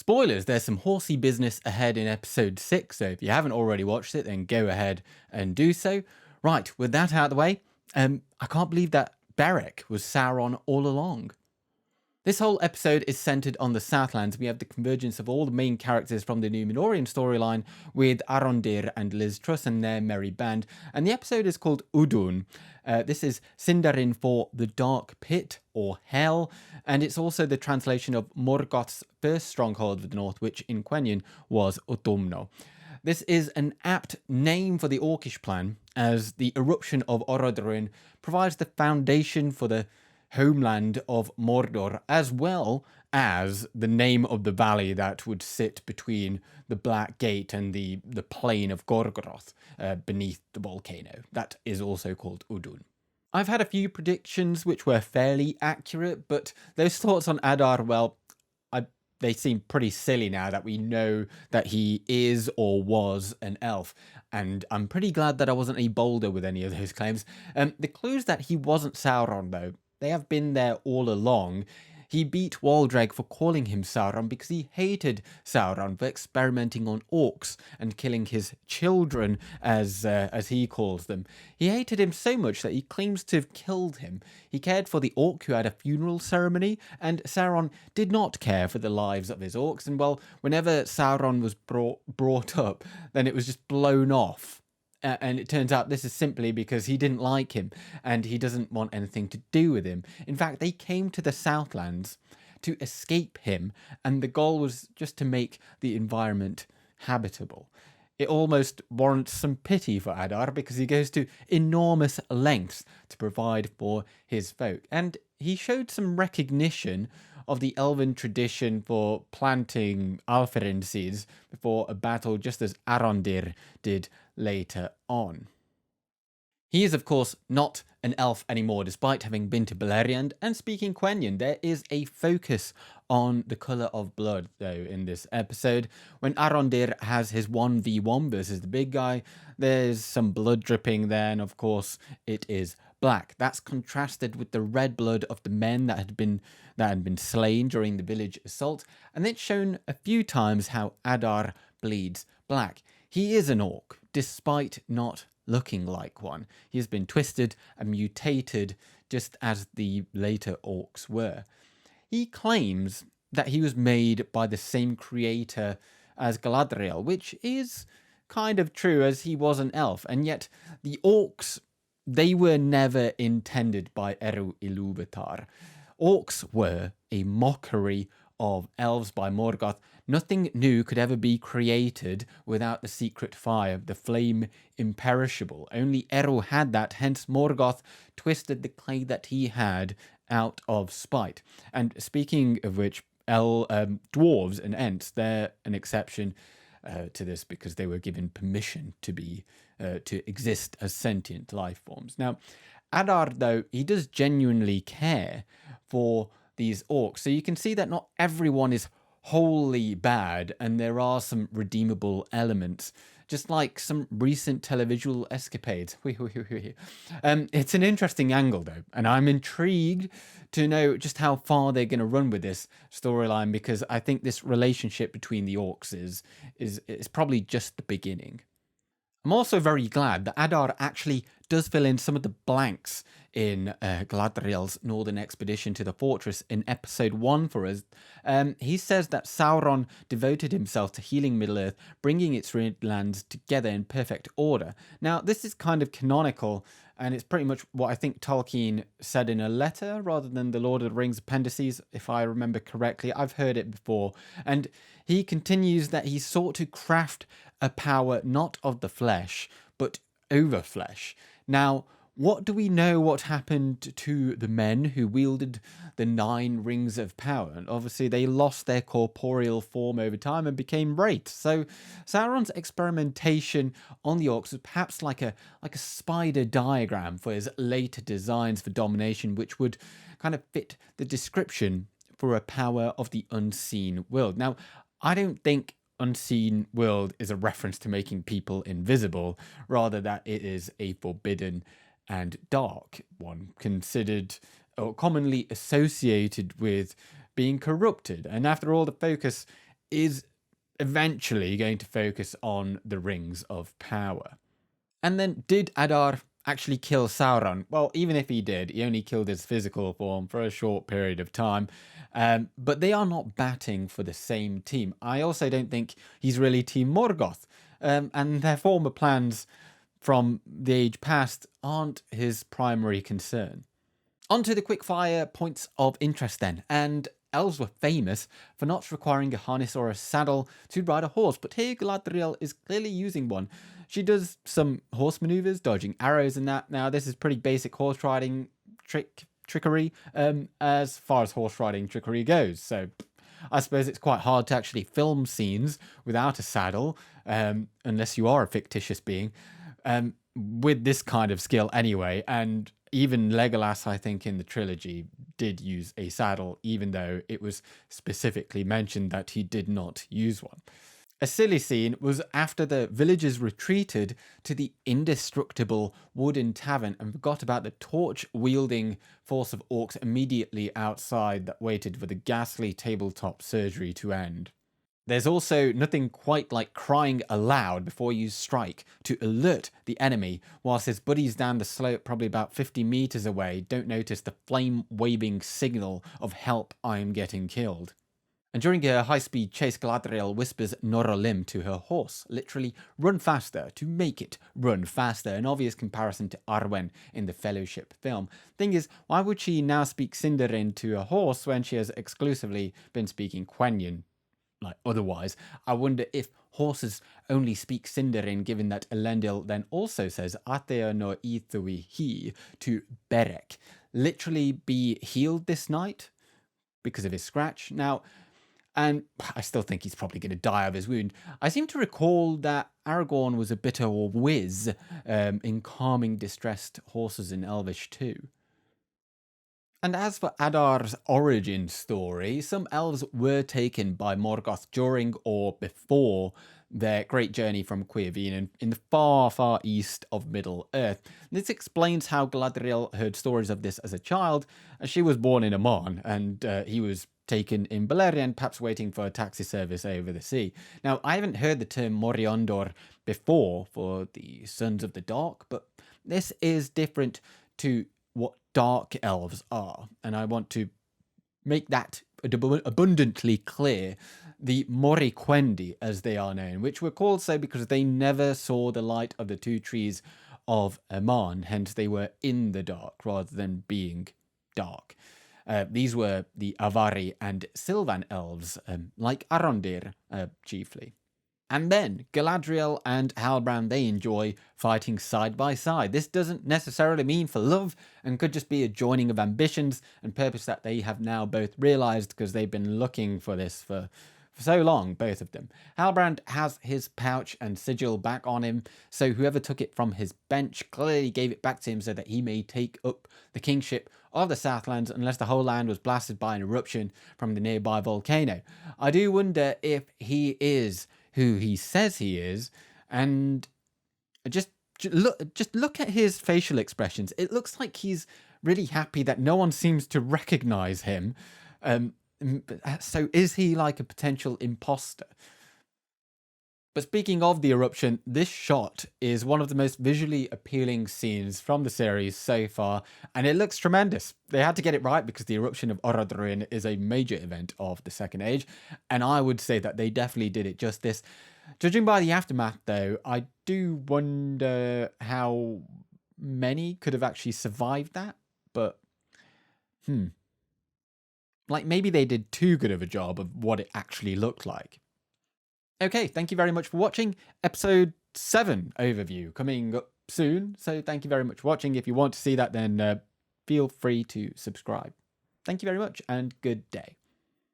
Spoilers, there's some horsey business ahead in episode 6, so if you haven't already watched it, then go ahead and do so. Right, with that out of the way, I can't believe that Beric was Sauron all along. This whole episode is centered on the Southlands. We have the convergence of all the main characters from the Numenorean storyline with Arondir and Liz Truss and their merry band. And the episode is called Udun. This is Sindarin for the Dark Pit or Hell. And it's also the translation of Morgoth's first stronghold of the north, which in Quenya was Utumno. This is an apt name for the Orcish plan, as the eruption of Orodruin provides the foundation for the homeland of Mordor, as well as the name of the valley that would sit between the Black Gate and the plain of Gorgoroth beneath the volcano. That is also called Udun. I've had a few predictions which were fairly accurate, but those thoughts on Adar, well, they seem pretty silly now that we know that he is or was an elf. And I'm pretty glad that I wasn't any bolder with any of those claims. The clues that he wasn't Sauron, though, they have been there all along. He beat Waldreg for calling him Sauron because he hated Sauron for experimenting on orcs and killing his children, as he calls them. He hated him so much that he claims to have killed him. He cared for the orc who had a funeral ceremony, and Sauron did not care for the lives of his orcs. And well, whenever Sauron was brought up, then it was just blown off. And it turns out this is simply because he didn't like him and he doesn't want anything to do with him. In fact, they came to the Southlands to escape him, and the goal was just to make the environment habitable. It almost warrants some pity for Adar because he goes to enormous lengths to provide for his folk. And he showed some recognition of the elven tradition for planting alpharin seeds before a battle, just as Arondir did later on. He is, of course, not an elf anymore, despite having been to Beleriand and speaking Quenya. There is a focus on the colour of blood, though, in this episode. When Arondir has his 1v1 versus the big guy, there's some blood dripping there, and of course, it is black. That's contrasted with the red blood of the men that had been slain during the village assault, and it's shown a few times how Adar bleeds black. He is an orc, despite not looking like one. He has been twisted and mutated just as the later orcs were. He claims that he was made by the same creator as Galadriel, which is kind of true as he was an elf, and yet the orcs, they were never intended by Eru Ilúvatar. Orcs were a mockery of elves by Morgoth. Nothing new could ever be created without the secret fire, the flame imperishable. Only Eru had that, hence Morgoth twisted the clay that he had out of spite. And speaking of which, dwarves and ents, they're an exception to this because they were given permission to exist as sentient life forms. Now, Adar, though, he does genuinely care for these orcs. So you can see that not everyone is wholly bad, and there are some redeemable elements, just like some recent televisual escapades. It's an interesting angle, though, and I'm intrigued to know just how far they're going to run with this storyline, because I think this relationship between the orcs is probably just the beginning. I'm also very glad that Adar actually does fill in some of the blanks in Galadriel's northern expedition to the fortress in episode 1 for us. He says that Sauron devoted himself to healing Middle-earth, bringing its ruined lands together in perfect order. Now, this is kind of canonical, and it's pretty much what I think Tolkien said in a letter rather than the Lord of the Rings appendices, if I remember correctly. I've heard it before. And he continues that he sought to craft a power not of the flesh, but over flesh. Now, what do we know what happened to the men who wielded the 9 rings of power? And obviously they lost their corporeal form over time and became wraiths. So Sauron's experimentation on the orcs was perhaps like a spider diagram for his later designs for domination, which would kind of fit the description for a power of the unseen world. Now, I don't think unseen world is a reference to making people invisible, rather that it is a forbidden and dark one, considered or commonly associated with being corrupted. And after all, the focus is eventually going to focus on the Rings of Power. And then, did Adar actually kill Sauron? Well, even if he did, he only killed his physical form for a short period of time. But they are not batting for the same team. I also don't think he's really Team Morgoth. And their former plans from the age past aren't his primary concern. On to the quickfire points of interest then. And elves were famous for not requiring a harness or a saddle to ride a horse, but here Galadriel is clearly using one. She does some horse maneuvers, dodging arrows and that. Now, this is pretty basic horse riding trickery as far as horse riding trickery goes. So I suppose it's quite hard to actually film scenes without a saddle, unless you are a fictitious being, with this kind of skill anyway. And even Legolas, I think, in the trilogy did use a saddle, even though it was specifically mentioned that he did not use one. A silly scene was after the villagers retreated to the indestructible wooden tavern and forgot about the torch-wielding force of orcs immediately outside that waited for the ghastly tabletop surgery to end. There's also nothing quite like crying aloud before you strike to alert the enemy, whilst his buddies down the slope, probably about 50 meters away, don't notice the flame-waving signal of "help, I am getting killed." And during her high-speed chase, Galadriel whispers Norolim to her horse, literally "run faster" to make it run faster, an obvious comparison to Arwen in the Fellowship film. Thing is, why would she now speak Sindarin to a horse when she has exclusively been speaking Quenya? Like otherwise, I wonder if horses only speak Sindarin, given that Elendil then also says "Atea no ithui hi" to Beric, literally "be healed this night" because of his scratch. Now, and I still think he's probably going to die of his wound. I seem to recall that Aragorn was a bit of a whiz in calming distressed horses in Elvish too. And as for Adar's origin story, some elves were taken by Morgoth during or before their great journey from Cuiavin in the far, far east of Middle-earth. This explains how Galadriel heard stories of this as a child, as she was born in Aman, and he was taken in Beleriand, perhaps waiting for a taxi service over the sea. Now, I haven't heard the term Moriondor before for the Sons of the Dark, but this is different to what dark elves are, and I want to make that abundantly clear. The Moriquendi, as they are known, which were called so because they never saw the light of the two trees of Aman, hence they were in the dark rather than being dark. These were the Avari and Sylvan elves, like Arondir, chiefly. And then Galadriel and Halbrand, they enjoy fighting side by side. This doesn't necessarily mean for love, and could just be a joining of ambitions and purpose that they have now both realised, because they've been looking for this for so long, both of them. Halbrand has his pouch and sigil back on him, so whoever took it from his bench clearly gave it back to him so that he may take up the kingship of the Southlands, unless the whole land was blasted by an eruption from the nearby volcano. I do wonder if he is who he says he is, and just look at his facial expressions. It looks like he's really happy that no one seems to recognize him. So is he like a potential imposter? But speaking of the eruption, this shot is one of the most visually appealing scenes from the series so far, and it looks tremendous. They had to get it right because the eruption of Orodruin is a major event of the Second Age, and I would say that they definitely did it justice. Judging by the aftermath, though, I do wonder how many could have actually survived that, but like maybe they did too good of a job of what it actually looked like. Okay, thank you very much for watching. Episode 7 overview coming up soon. So thank you very much for watching. If you want to see that, then feel free to subscribe. Thank you very much and good day.